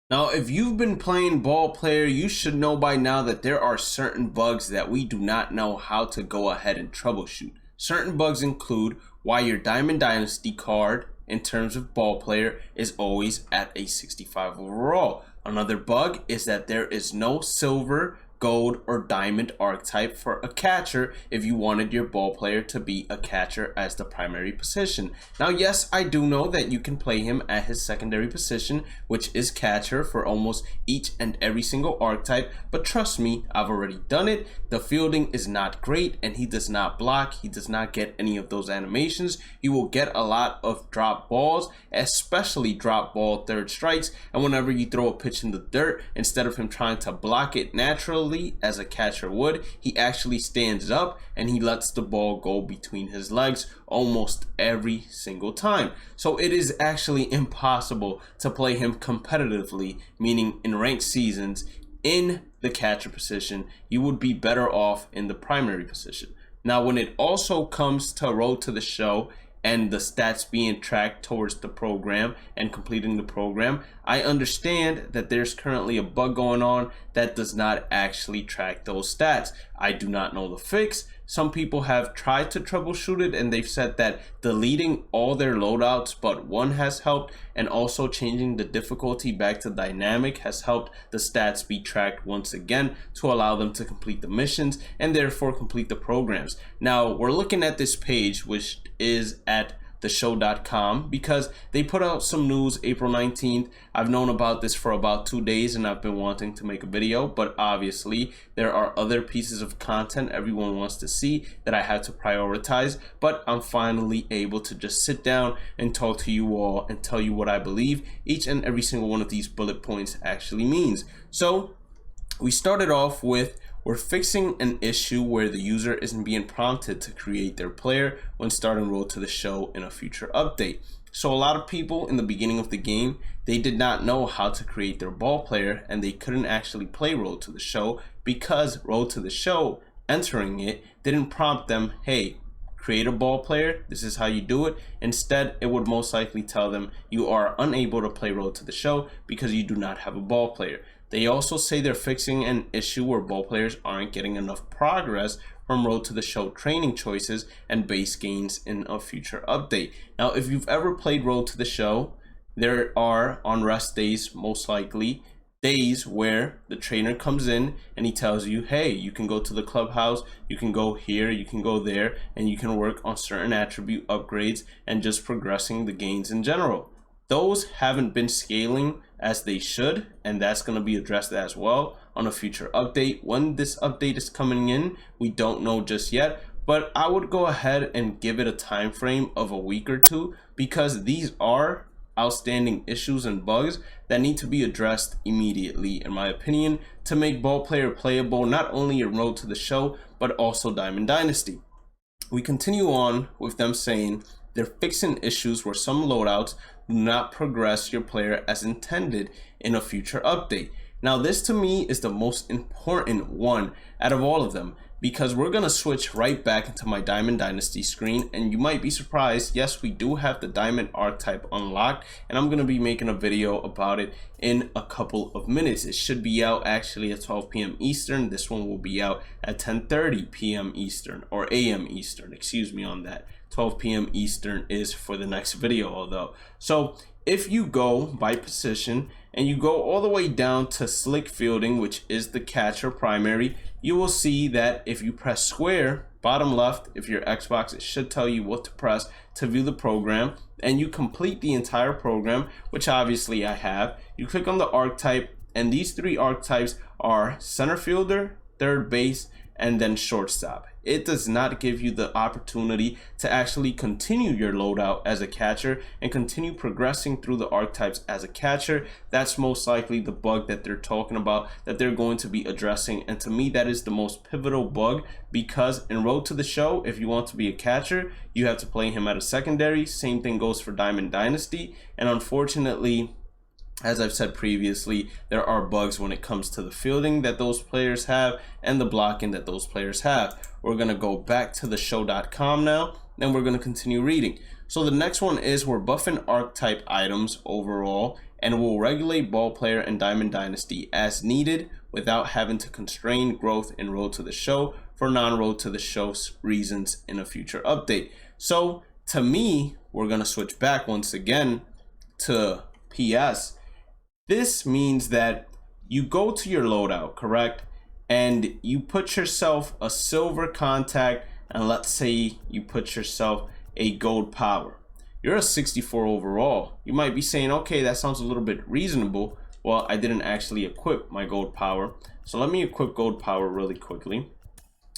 Now, if you've been playing ball player, you should know by now that there are certain bugs that we do not know how to go ahead and troubleshoot. Certain bugs include why your Diamond Dynasty card in terms of ball player is always at a 65 overall. Another bug is that there is no silver, gold, or diamond archetype for a catcher if you wanted your ball player to be a catcher as the primary position. Now, yes, I do know that you can play him at his secondary position, which is catcher, for almost each and every single archetype, but trust me, I've already done it. The fielding is not great, and he does not block. He does not get any of those animations. He will get a lot of drop balls, especially drop ball third strikes, and whenever you throw a pitch in the dirt, instead of him trying to block it naturally as a catcher would, he actually stands up and he lets the ball go between his legs almost every single time. So it is actually impossible to play him competitively, meaning in ranked seasons, in the catcher position. You would be better off in the primary position. Now, when it also comes to road to the show and the stats being tracked towards the program and completing the program, I understand that there's currently a bug going on that does not actually track those stats. I do not know the fix. Some people have tried to troubleshoot it, and they've said that deleting all their loadouts but one has helped, and also changing the difficulty back to dynamic has helped the stats be tracked once again to allow them to complete the missions and therefore complete the programs. Now, we're looking at this page, which is at theshow.com, because they put out some news April 19th. I've known about this for about 2 days and I've been wanting to make a video, but obviously there are other pieces of content everyone wants to see that I had to prioritize, but I'm finally able to just sit down and talk to you all and tell you what I believe each and every single one of these bullet points actually means. So we started off with, we're fixing an issue where the user isn't being prompted to create their player when starting road to the show in a future update. So a lot of people in the beginning of the game, they did not know how to create their ball player, and they couldn't actually play road to the show because road to the show, entering it, didn't prompt them, hey, create a ball player, this is how you do it. Instead, it would most likely tell them you are unable to play road to the show because you do not have a ball player. They also say they're fixing an issue where ball players aren't getting enough progress from road to the show training choices and base gains in a future update. Now, if you've ever played road to the show, there are on rest days, most likely, days where the trainer comes in and he tells you, hey, you can go to the clubhouse, you can go here, you can go there, and you can work on certain attribute upgrades and just progressing the gains in general. Those haven't been scaling as they should, and that's going to be addressed as well on a future update. When this update is coming in, we don't know just yet, but I would go ahead and give it a time frame of a week or two, because these are outstanding issues and bugs that need to be addressed immediately, in my opinion, to make ball player playable not only in road to the show but also Diamond Dynasty. We continue on with them saying they're fixing issues where some loadouts do not progress your player as intended in a future update. Now, this to me is the most important one out of all of them, because we're going to switch right back into my Diamond Dynasty screen, and you might be surprised, yes, we do have the Diamond archetype unlocked, and I'm going to be making a video about it in a couple of minutes. It should be out actually at 12 p.m. Eastern. This one will be out at 10:30 p.m. Eastern, or a.m. Eastern, excuse me on that. 12 p.m. Eastern is for the next video, although. So if you go by position and you go all the way down to slick fielding, which is the catcher primary, you will see that if you press square, bottom left, if your Xbox, it should tell you what to press to view the program, and you complete the entire program, which obviously I have. You click on the archetype, and these three archetypes are center fielder, third base, and then shortstop. It does not give you the opportunity to actually continue your loadout as a catcher and continue progressing through the archetypes as a catcher. That's most likely the bug that they're talking about, that they're going to be addressing. And to me, that is the most pivotal bug, because in road to the show, if you want to be a catcher, you have to play him at a secondary. Same thing goes for Diamond Dynasty. And unfortunately, as I've said previously, there are bugs when it comes to the fielding that those players have and the blocking that those players have. We're going to go back to theshow.com now, and we're going to continue reading. So the next one is we're buffing archetype items overall and will regulate ball player and Diamond Dynasty as needed without having to constrain growth in Road to the Show for non-Road to the Show reasons in a future update. So to me, we're going to switch back once again to PS. This means that you go to your loadout, correct? And you put yourself a silver contact, and let's say you put yourself a gold power. You're a 64 overall. You might be saying, okay, that sounds a little bit reasonable. Well, I didn't actually equip my gold power. So let me equip gold power really quickly.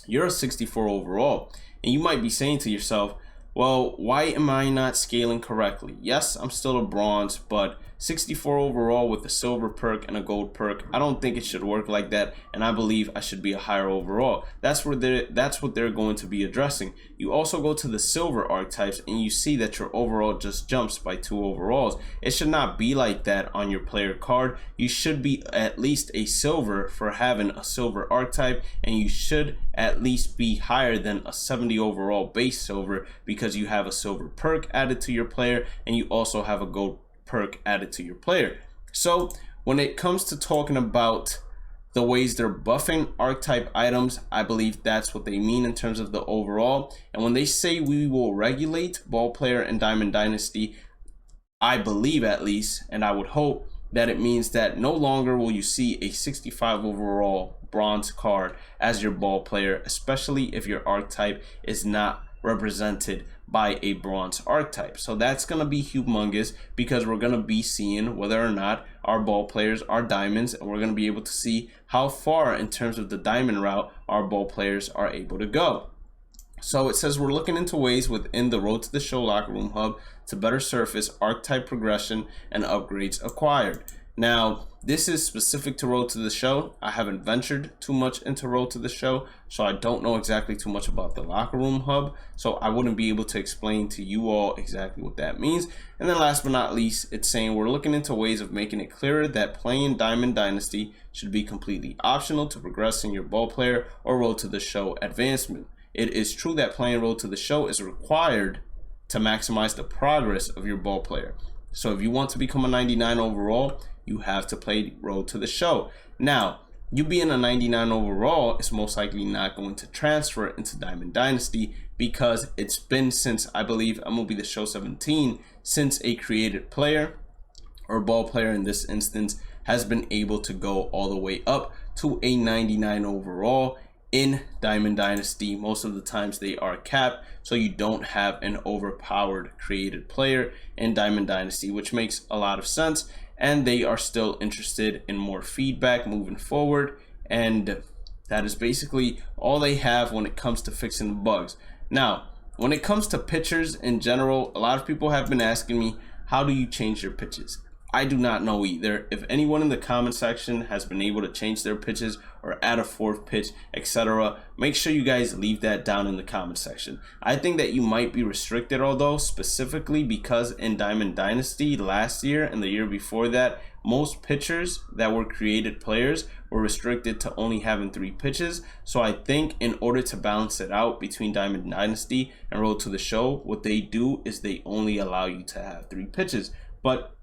You're a 64 overall. And you might be saying to yourself, well, why am I not scaling correctly? Yes, I'm still a bronze, but 64 overall with a silver perk and a gold perk, I don't think it should work like that, and I believe I should be a higher overall. That's what they're going to be addressing. You also go to the silver archetypes and you see that your overall just jumps by 2 overalls. It should not be like that on your player card. You should be at least a silver for having a silver archetype, and you should at least be higher than a 70 overall base silver because you have a silver perk added to your player and you also have a gold perk added to your player. So when it comes to talking about the ways they're buffing archetype items, I believe that's what they mean in terms of the overall. And when they say we will regulate ball player and Diamond Dynasty, I believe at least, and I would hope that it means that no longer will you see a 65 overall bronze card as your ball player, especially if your archetype is not represented by a bronze archetype. So that's going to be humongous because we're going to be seeing whether or not our ball players are diamonds, and we're going to be able to see how far in terms of the diamond route our ball players are able to go. So it says we're looking into ways within the Road to the Show locker room hub to better surface archetype progression and upgrades acquired. Now, this is specific to Road to the Show. I haven't ventured too much into Road to the Show, so I don't know exactly too much about the locker room hub, so I wouldn't be able to explain to you all exactly what that means. And then last but not least, it's saying we're looking into ways of making it clearer that playing Diamond Dynasty should be completely optional to progress in your ball player or Road to the Show advancement. It is true that playing Road to the Show is required to maximize the progress of your ball player. So if you want to become a 99 overall, you have to play Road to the Show. Now, you being a 99 overall is most likely not going to transfer into Diamond Dynasty because it's been since, I believe, MLB The Show 17, since a created player or ball player in this instance has been able to go all the way up to a 99 overall. In Diamond Dynasty, most of the times they are capped, so you don't have an overpowered created player in Diamond Dynasty, which makes a lot of sense. And they are still interested in more feedback moving forward, and that is basically all they have when it comes to fixing the bugs. Now, when it comes to pitchers in general, a lot of people have been asking me, how do you change your pitches? I do not know either. If anyone in the comment section has been able to change their pitches or add a 4th pitch, etc., make sure you guys leave that down in the comment section. I think that you might be restricted, although, specifically because in Diamond Dynasty last year and the year before that, most pitchers that were created players were restricted to only having 3 pitches. So I think in order to balance it out between Diamond Dynasty and Road to the Show, what they do is they only allow you to have 3 pitches. But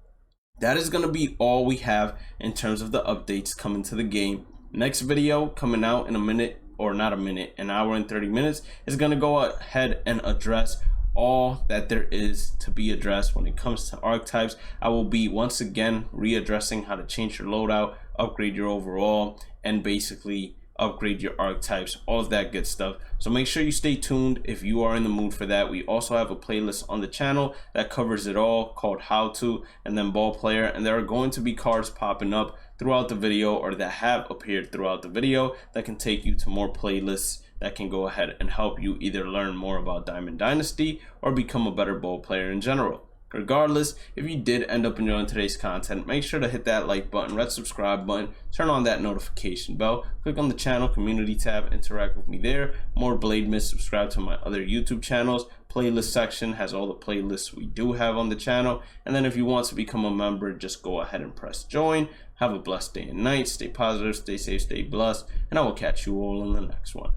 that is going to be all we have in terms of the updates coming to the game. Next video coming out in a minute, or not a minute, an hour and 30 minutes, is going to go ahead and address all that there is to be addressed when it comes to archetypes. I will be once again readdressing how to change your loadout, upgrade your overall, and basically upgrade your archetypes, all of that good stuff. So make sure you stay tuned if you are in the mood for that. We also have a playlist on the channel that covers it all, called How To and then Ball Player, and there are going to be cards popping up throughout the video, or that have appeared throughout the video, that can take you to more playlists that can go ahead and help you either learn more about Diamond Dynasty or become a better ball player in general. Regardless, if you did end up enjoying today's content, make sure to hit that like button, red subscribe button, turn on that notification bell, click on the channel community tab, interact with me there. More Bhlademyst, subscribe to my other YouTube channels. Playlist section has all the playlists we do have on the channel. And then if you want to become a member, just go ahead and press join. Have a blessed day and night. Stay positive, stay safe, stay blessed, and I will catch you all in the next one.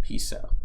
Peace out.